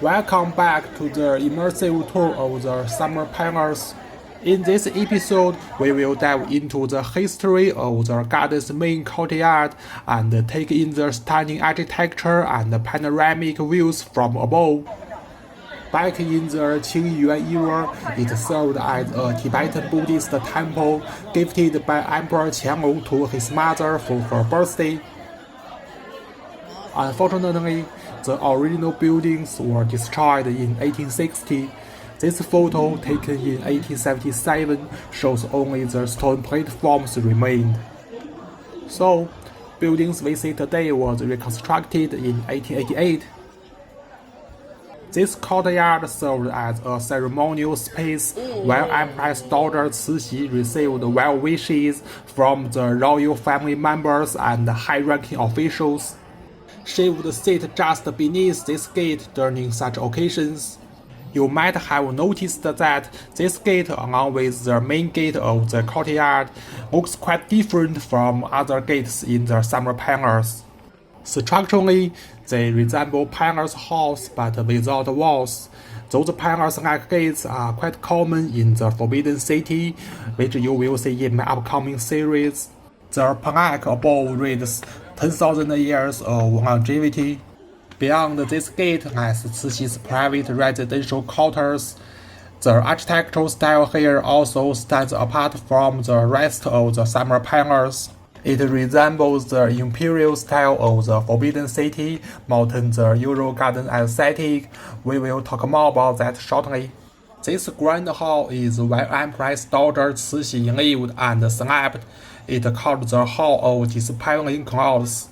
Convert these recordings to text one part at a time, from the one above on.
Welcome back to the immersive tour of the Summer Palace. In this episode, we will dive into the history of the garden's main courtyard and take in the stunning architecture and panoramic views from above. Back in the Qing era, it served as a Tibetan Buddhist temple gifted by Emperor Qiang to his mother for her birthday. Unfortunately, the original buildings were destroyed in 1860. This photo, taken in 1877, shows only the stone platforms remained. So, buildings we see today was reconstructed in 1888. This courtyard served as a ceremonial space where Empress daughter Cixi received well wishes from the royal family members and high-ranking officials. She would sit just beneath this gate during such occasions. You might have noticed that this gate, along with the main gate of the courtyard, looks quite different from other gates in the summer palace. Structurally, they resemble palace halls but without walls. Those palace-like gates are quite common in the Forbidden City, which you will see in my upcoming series. The plaque above reads 10,000 years of longevity. Beyond this gate lies Cixi's private residential quarters. The architectural style here also stands apart from the rest of the summer palace. It resembles the imperial style of the Forbidden City more than the usual garden aesthetic. We will talk more about that shortly. This grand hall is where Empress daughter Cixi lived and slept. It called the Hall of Dispelling Clouds.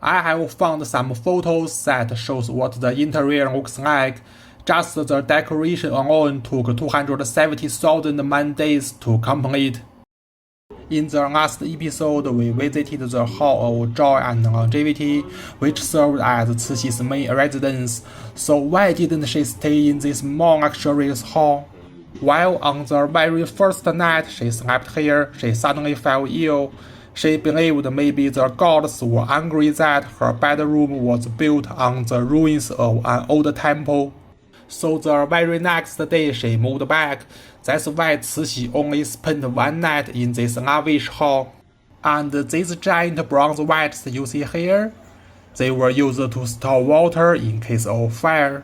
I have found some photos that shows what the interior looks like. Just the decoration alone took 270,000 man-days to complete. In the last episode, we visited the Hall of Joy and Longevity, which served as Cixi's main residence. So why didn't she stay in this more luxurious hall? While on the very first night she slept here, she suddenly fell ill. She believed maybe the gods were angry that her bedroom was built on the ruins of an old temple. So the very next day she moved back. That's why Cixi only spent one night in this lavish hall. And these giant bronze vats you see here? They were used to store water in case of fire.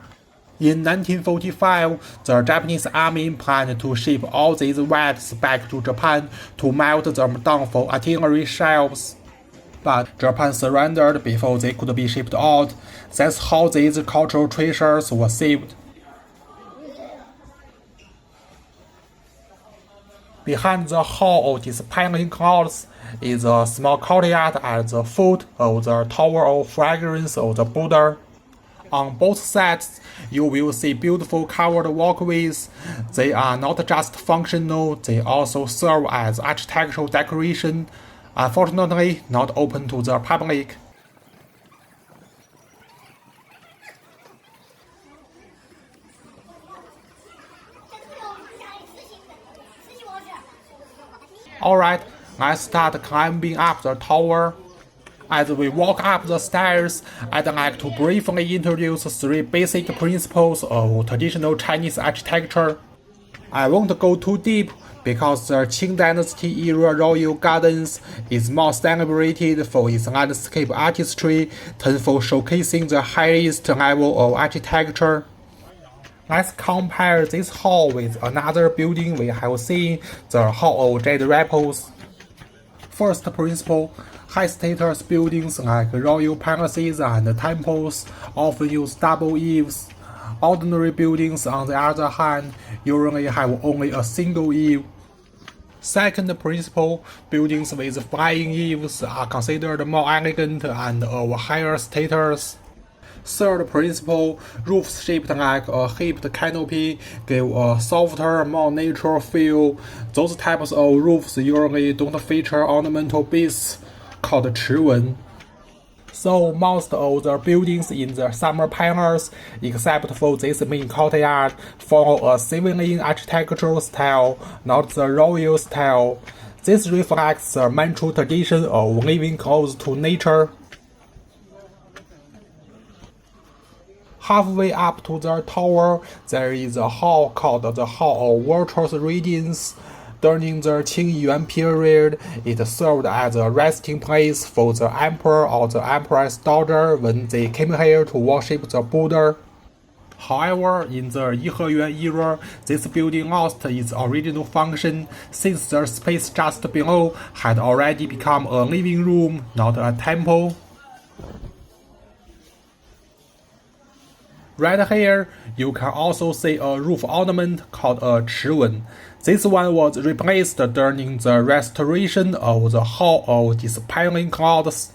In 1945, the Japanese army planned to ship all these vats back to Japan to melt them down for artillery shells. But Japan surrendered before they could be shipped out. That's how these cultural treasures were saved. Behind the Hall of Dispelling Clouds is a small courtyard at the foot of the Tower of Fragrance of the Buddha. On both sides, you will see beautiful covered walkways. They are not just functional, they also serve as architectural decoration, unfortunately not open to the public. Alright, let's start climbing up the tower. As we walk up the stairs, I'd like to briefly introduce three basic principles of traditional Chinese architecture. I won't go too deep because the Qing Dynasty era royal gardens is more celebrated for its landscape artistry than for showcasing the highest level of architecture. Let's compare this hall with another building we have seen, the Hall of Jade Apples. First principle, high status buildings like royal palaces and temples often use double eaves. Ordinary buildings, on the other hand, usually have only a single eave. Second principle, buildings with flying eaves are considered more elegant and of higher status. Third principle, roofs shaped like a hipped canopy give a softer, more natural feel. Those types of roofs usually don't feature ornamental beasts, called 池纹. So most of the buildings in the summer palace, except for this main courtyard, follow a civilian architectural style, not the royal style. This reflects the Manchu tradition of living close to nature. Halfway up to the tower, there is a hall called the Hall of Virtuous Readings. During the Qing Yuan period, it served as a resting place for the emperor or the empress daughter when they came here to worship the Buddha. However, in the 颐和园 era, this building lost its original function since the space just below had already become a living room, not a temple. Right here, you can also see a roof ornament called a 池纹. This one was replaced during the restoration of the Hall of Dispelling Clouds.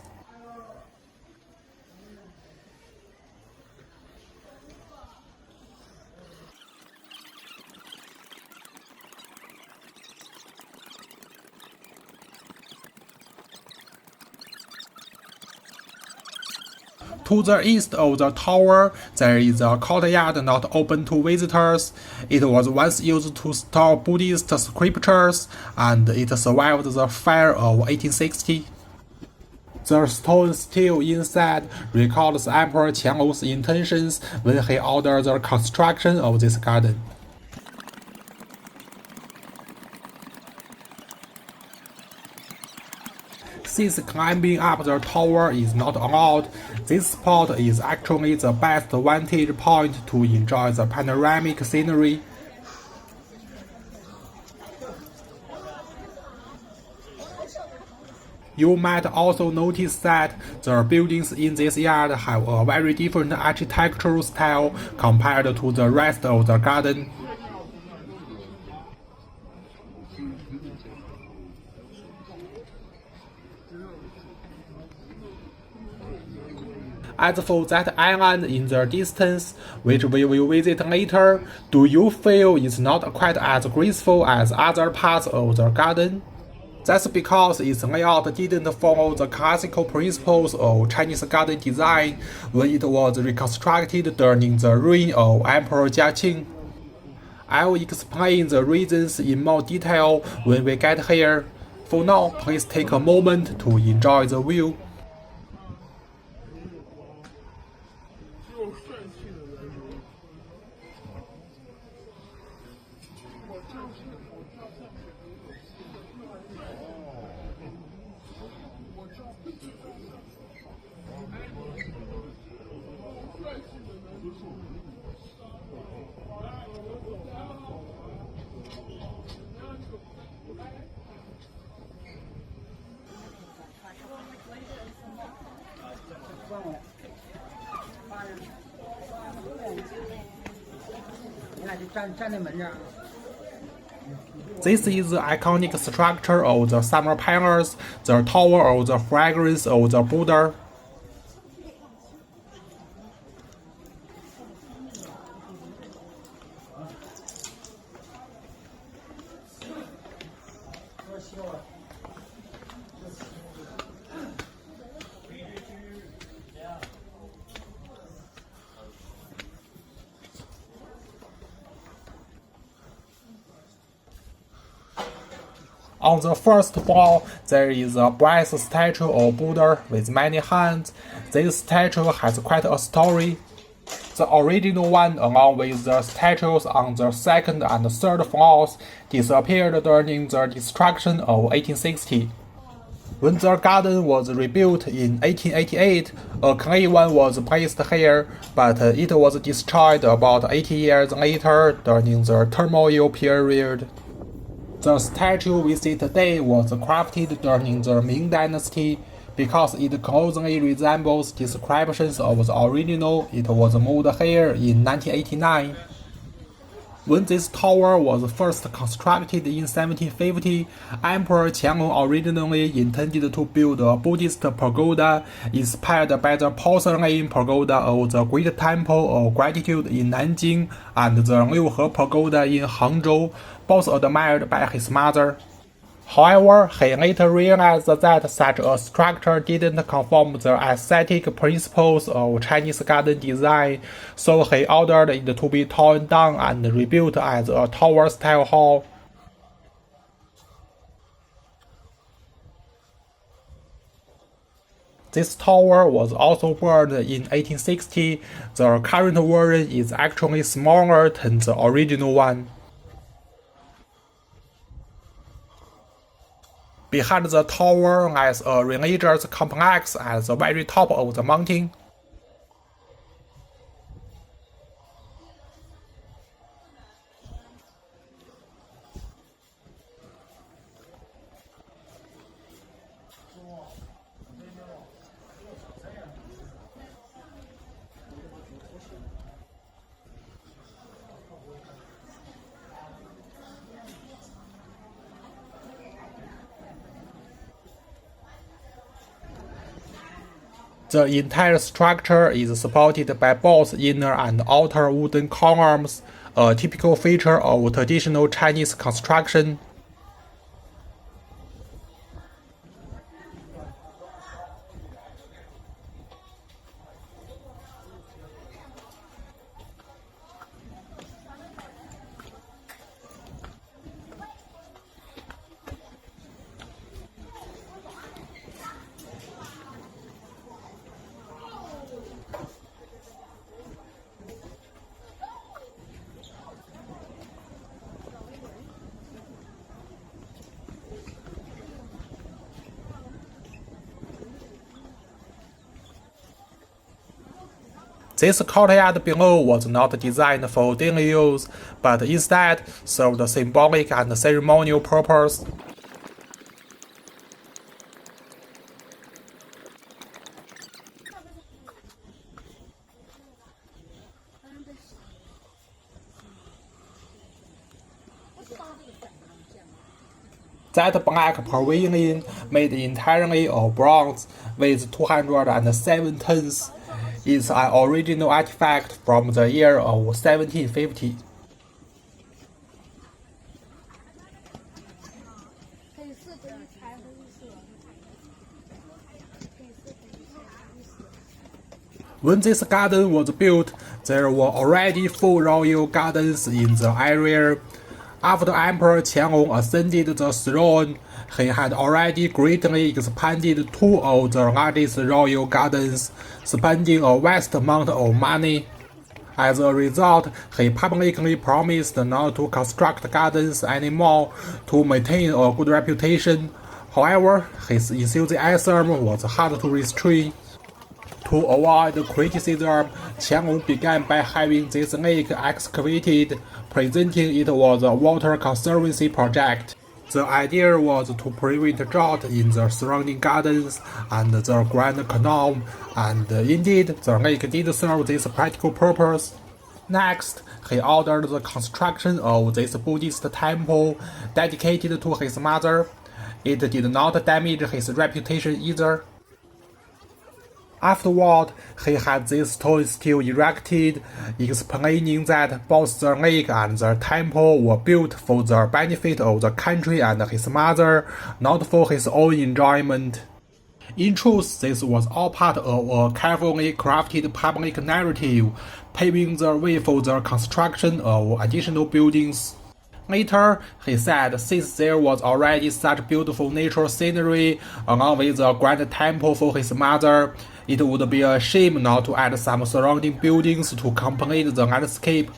To the east of the tower, there is a courtyard not open to visitors. It was once used to store Buddhist scriptures, and it survived the fire of 1860. The stone still inside records Emperor Qianlong's intentions when he ordered the construction of this garden. Since climbing up the tower is not allowed, this spot is actually the best vantage point to enjoy the panoramic scenery. You might also notice that the buildings in this yard have a very different architectural style compared to the rest of the garden. As for that island in the distance, which we will visit later, do you feel it's not quite as graceful as other parts of the garden? That's because its layout didn't follow the classical principles of Chinese garden design when it was reconstructed during the reign of Emperor Qing. I'll explain the reasons in more detail when we get here. For now, please take a moment to enjoy the view. This is the iconic structure of the Summer Palace, the Tower of the Fragrance of the Buddha. On the first floor, there is a brass statue of Buddha with many hands. This statue has quite a story. The original one, along with the statues on the second and third floors, disappeared during the destruction of 1860. When the garden was rebuilt in 1888, a clay one was placed here, but it was destroyed about 80 years later during the turmoil period. The statue we see today was crafted during the Ming Dynasty. Because it closely resembles descriptions of the original, it was moved here in 1989. When this tower was first constructed in 1750, Emperor Qianlong originally intended to build a Buddhist pagoda inspired by the porcelain pagoda of the Great Temple of Gratitude in Nanjing and the Liuhe Pagoda in Hangzhou, both admired by his mother. However, he later realized that such a structure didn't conform the aesthetic principles of Chinese garden design, so he ordered it to be torn down and rebuilt as a tower-style hall. This tower was also burned in 1860. The current version is actually smaller than the original one. Behind the tower lies a religious complex at the very top of the mountain. The entire structure is supported by both inner and outer wooden columns, a typical feature of traditional Chinese construction. This courtyard below was not designed for daily use, but instead served a symbolic and ceremonial purpose. That black pavilion, made entirely of bronze, weighs 207 tons, is an original artifact from the year of 1750. When this garden was built, there were already 4 royal gardens in the area. After Emperor Qianlong ascended the throne, he had already greatly expanded 2 of the largest royal gardens, spending a vast amount of money. As a result, he publicly promised not to construct gardens anymore to maintain a good reputation. However, his enthusiasm was hard to restrain. To avoid criticism, Qianlong began by having this lake excavated, presenting it as a water conservancy project. The idea was to prevent drought in the surrounding gardens and the Grand Canal, and indeed, the lake did serve this practical purpose. Next, he ordered the construction of this Buddhist temple dedicated to his mother. It did not damage his reputation either. Afterward, he had this stone statue erected, explaining that both the lake and the temple were built for the benefit of the country and his mother, not for his own enjoyment. In truth, this was all part of a carefully crafted public narrative, paving the way for the construction of additional buildings. Later, he said since there was already such beautiful natural scenery along with the grand temple for his mother, it would be a shame not to add some surrounding buildings to complete the landscape.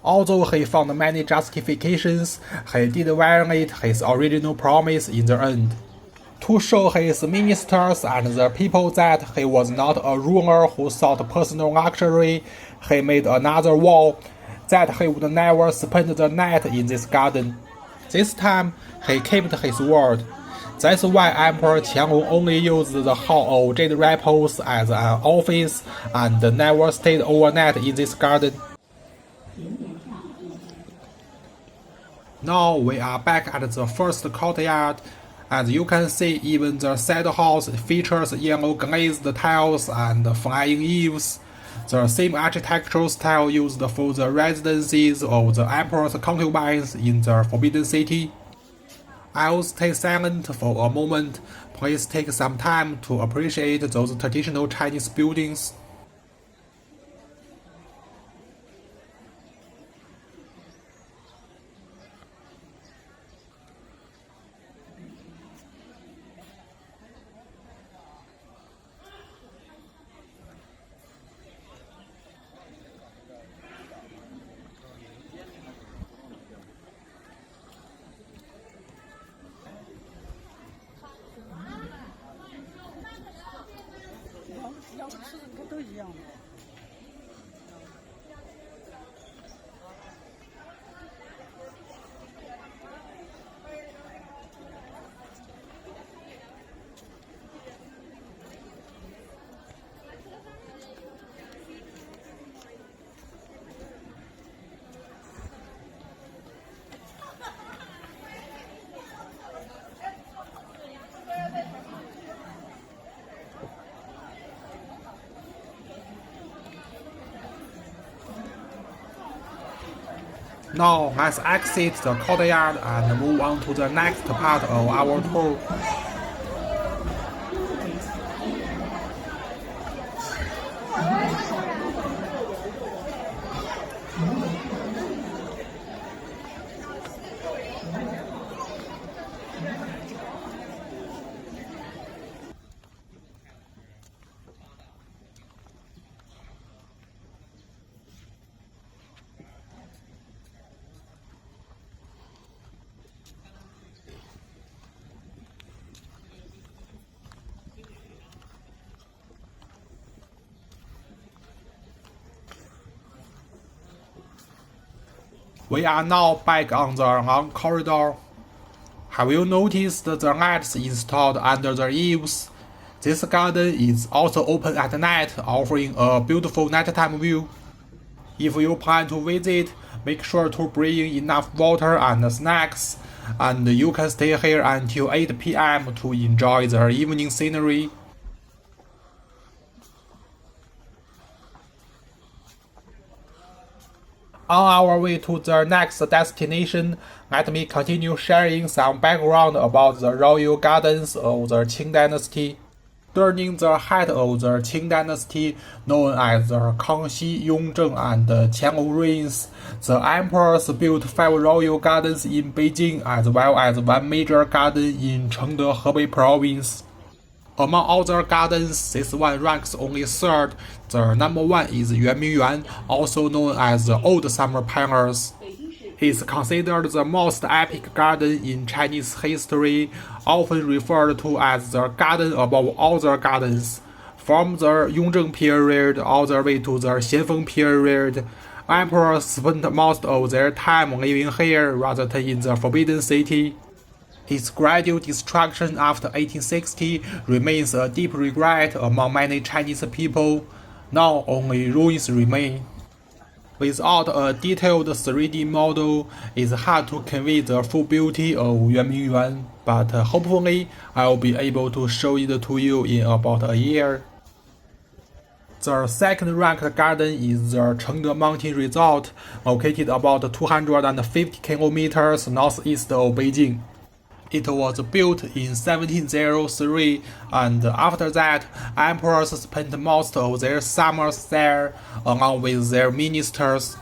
Although he found many justifications, he did violate his original promise in the end. To show his ministers and the people that he was not a ruler who sought personal luxury, he made another vow that he would never spend the night in this garden. This time, he kept his word. That's why Emperor Qianlong only used the Hall of Jade Apples as an office and never stayed overnight in this garden. Now we are back at the first courtyard. As you can see, even the side halls features yellow-glazed tiles and flying eaves, the same architectural style used for the residences of the Emperor's concubines in the Forbidden City. I'll stay silent for a moment. Please take some time to appreciate those traditional Chinese buildings. Now let's exit the courtyard and move on to the next part of our tour. We are now back on the long corridor. Have you noticed the lights installed under the eaves? This garden is also open at night, offering a beautiful nighttime view. If you plan to visit, make sure to bring enough water and snacks, and you can stay here until 8 p.m. to enjoy the evening scenery. On our way to the next destination, let me continue sharing some background about the royal gardens of the Qing Dynasty. During the height of the Qing Dynasty, known as the Kangxi, Yongzheng, and Qianlong reigns, the emperors built 5 royal gardens in Beijing as well as 1 major garden in Chengde, Hebei province. Among other gardens, this one ranks only 3rd. The number 1 is Yuanmingyuan, also known as the Old Summer Palace. It's considered the most epic garden in Chinese history, often referred to as the garden above other gardens. From the Yongzheng period all the way to the Xianfeng period, emperors spent most of their time living here rather than in the Forbidden City. Its gradual destruction after 1860 remains a deep regret among many Chinese people. Now only ruins remain. Without a detailed 3D model, it's hard to convey the full beauty of Yuanmingyuan, but hopefully I'll be able to show it to you in about a year. The second-ranked garden is the Chengde Mountain Resort, located about 250 kilometers northeast of Beijing. It was built in 1703, and after that, emperors spent most of their summers there, along with their ministers.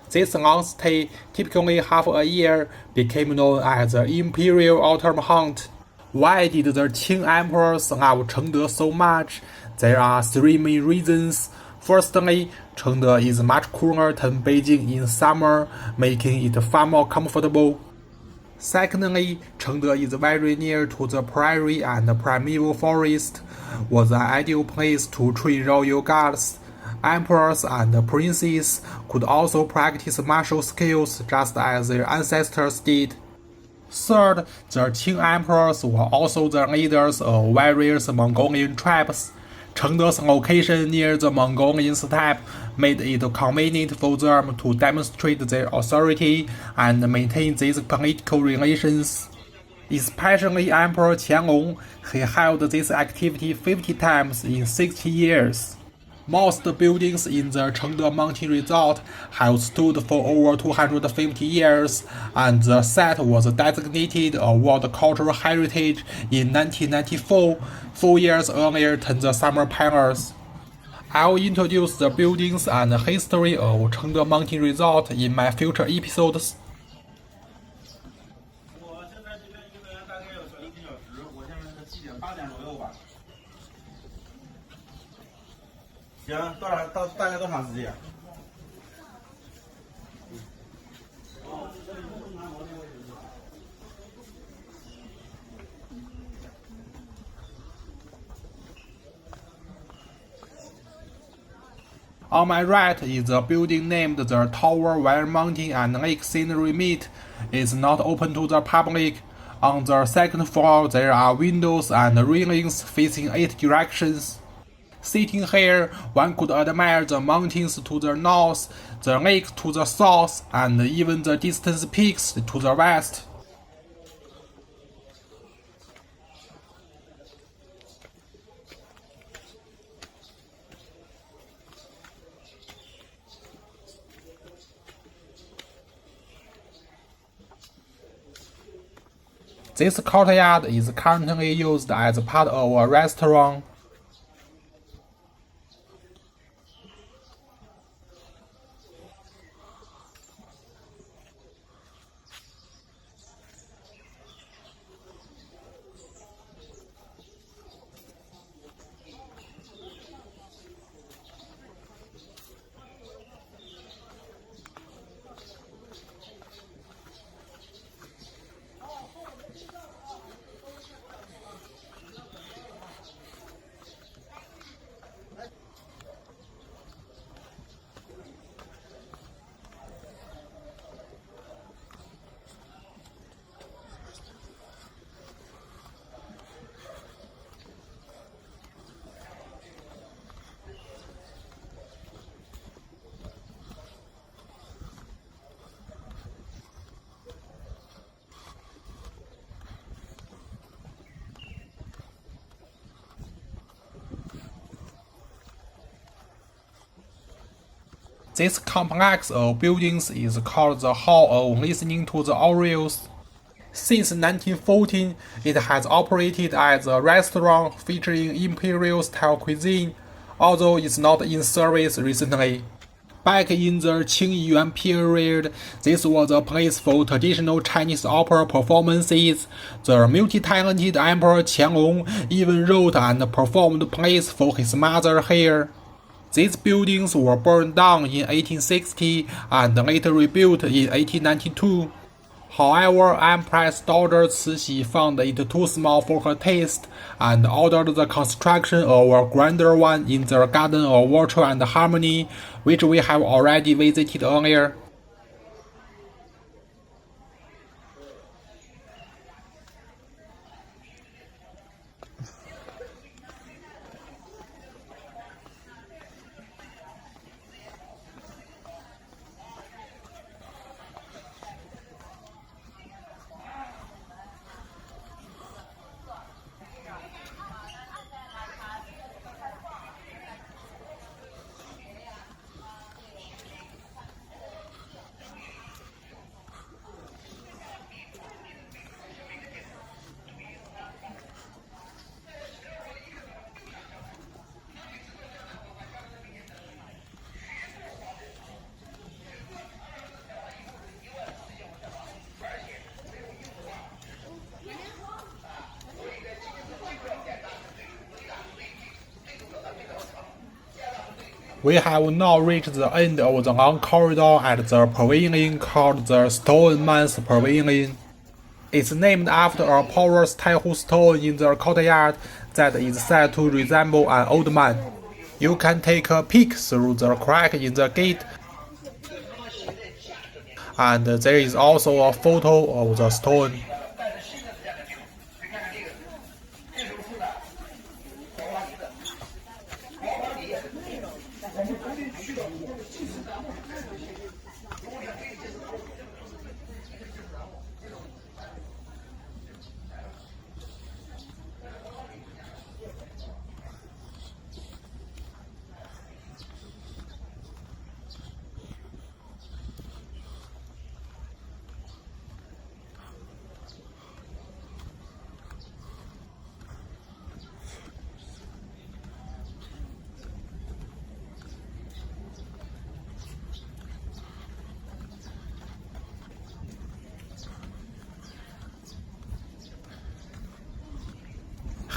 This long stay, typically half a year, became known as the imperial autumn hunt. Why did the Qing emperors love Chengde so much? There are 3 main reasons. Firstly, Chengde is much cooler than Beijing in summer, making it far more comfortable. Secondly, Chengde is very near to the prairie and primeval forest, was an ideal place to train royal guards. Emperors and princes could also practice martial skills just as their ancestors did. Third, the Qing emperors were also the leaders of various Mongolian tribes. Chengde's location near the Mongolian steppe made it convenient for them to demonstrate their authority and maintain these political relations. Especially Emperor Qianlong, he held this activity 50 times in 60 years. Most buildings in the Chengde Mountain Resort have stood for over 250 years, and the site was designated a World Cultural Heritage in 1994, 4 years earlier than the Summer Palace. I'll introduce the buildings and history of Chengde Mountain Resort in my future episodes. 我现在这边一个人大概要小1个小时，我现在是7点8点左右吧。行，到大概多长时间？On my right is a building named the Tower where mountain and lake scenery meet. It's not open to the public. On the second floor there are windows and railings facing 8 directions. Sitting here, one could admire the mountains to the north, the lake to the south, and even the distant peaks to the west. This courtyard is currently used as part of a restaurant. This complex of buildings is called the Hall of Listening to the Orioles. Since 1914, it has operated as a restaurant featuring imperial-style cuisine, although it's not in service recently. Back in the Qing Yuan period, this was a place for traditional Chinese opera performances. The multi-talented Emperor Qianlong even wrote and performed plays for his mother here. These buildings were burned down in 1860 and later rebuilt in 1892. However, Empress daughter Cixi found it too small for her taste and ordered the construction of a grander one in the Garden of Virtue and Harmony, which we have already visited earlier. We have now reached the end of the long corridor at the pavilion called the Stone Man's Pavilion. It's named after a porous Taihu stone in the courtyard that is said to resemble an old man. You can take a peek through the crack in the gate, and there is also a photo of the stone.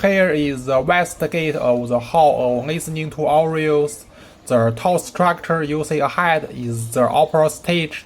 Here is the west gate of the hall of listening to Orioles. The tall structure you see ahead is the opera stage.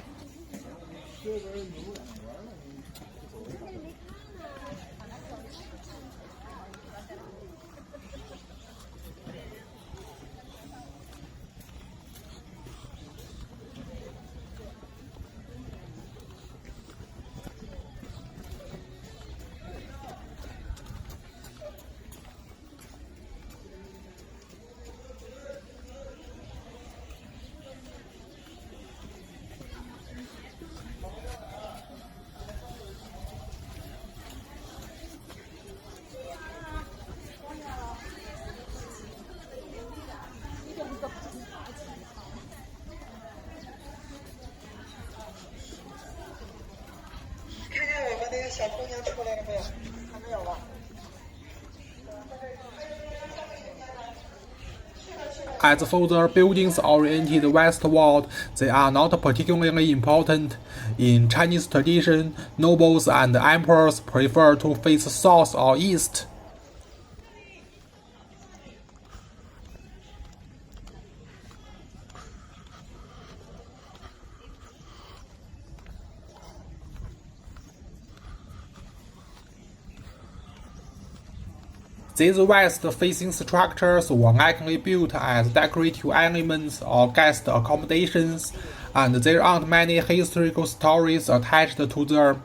As for the buildings oriented westward, they are not particularly important. In Chinese tradition, nobles and emperors prefer to face south or east. These west-facing structures were likely built as decorative elements or guest accommodations, and there aren't many historical stories attached to them.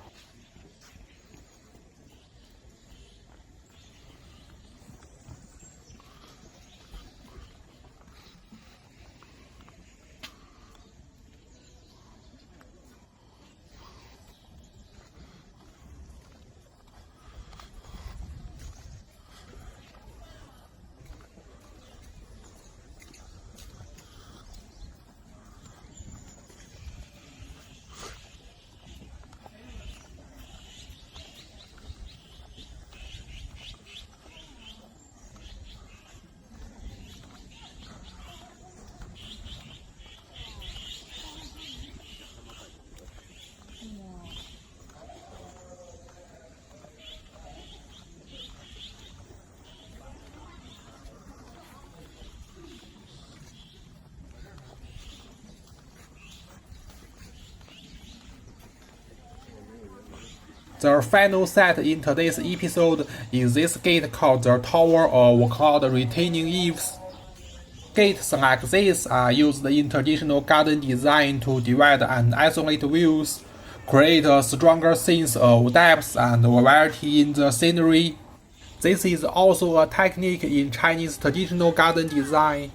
The final set in today's episode is this gate called the Tower of Cloud-Retaining Eaves. Gates like this are used in traditional garden design to divide and isolate views, create a stronger sense of depth and variety in the scenery. This is also a technique in Chinese traditional garden design.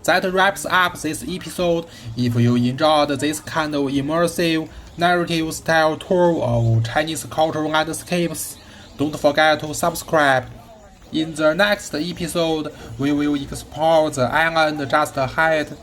That wraps up this episode. If you enjoyed this kind of immersive, narrative-style tour of Chinese cultural landscapes, don't forget to subscribe. In the next episode, we will explore the island just ahead.